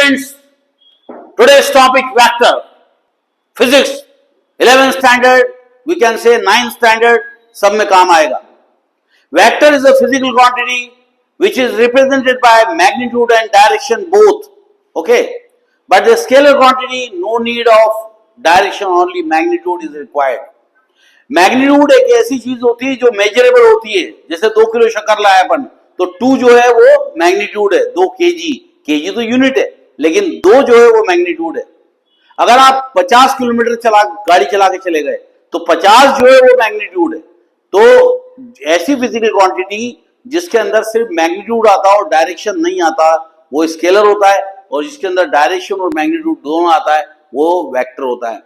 students, today's topic vector, physics, 11th standard, we can say 9th standard, सब में काम आएगा. Vector is a physical quantity which is represented by magnitude and direction both. Okay, but the scalar quantity, no need of direction, only magnitude is required. Magnitude एक ऐसी चीज होती है जो मेजरेबल होती है. जैसे 2 किलो शक्कर लाया अपन, तो 2 जो है वो मैग्नीट्यूड है, 2 केजी, केजी तो यूनिट है, लेकिन 2 जो है वो मैग्नीट्यूड है. अगर आप 50 किलोमीटर गाड़ी चला के चले गए तो 50 जो है वो मैग्नीट्यूड है. तो ऐसी फिजिकल क्वांटिटी जिसके अंदर सिर्फ मैग्नीट्यूड आता है और डायरेक्शन नहीं आता, वो स्केलर होता है, और जिसके अंदर डायरेक्शन और मैग्नीट्यूड दोनों आता है वो वेक्टर होता है.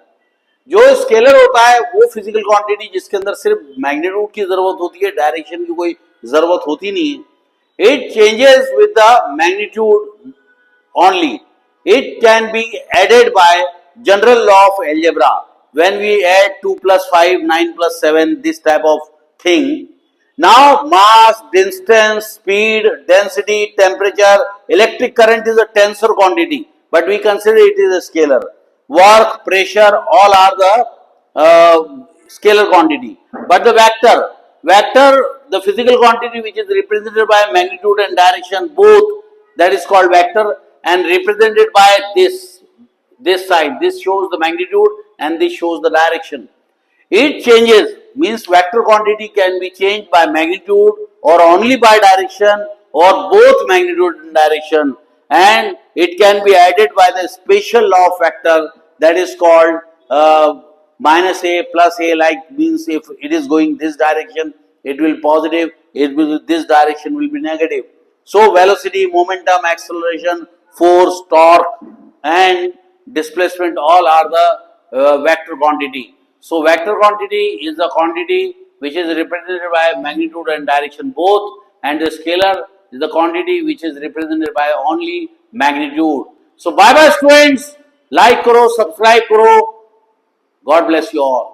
जो स्केलर होता है वो फिजिकल क्वांटिटी जिसके अंदर सिर्फ मैग्नीट्यूड की जरूरत होती है, डायरेक्शन की कोई जरूरत होती नहीं है. It changes with the magnitude only. It can be added by general law of algebra. When we add 2 + 5 9 + 7 this type of thing. Now mass, distance, speed, density, temperature, electric current is a tensor quantity, but we consider it is a scalar. Work, pressure, all are the scalar quantity. But the vector, the physical quantity which is represented by magnitude and direction both, that is called vector, and represented by this side. This shows the magnitude and this shows the direction. It changes, means vector quantity can be changed by magnitude or only by direction or both magnitude and direction, and it can be added by the special law of vector, that is called minus a plus a, like means if it is going this direction it will positive, it will this direction will be negative. So velocity, momentum, acceleration, force, torque and displacement, all are the vector quantity. So vector quantity is the quantity which is represented by magnitude and direction both, and the scalar is the quantity which is represented by only magnitude. So bye bye students, like करो, subscribe करो. God bless you all.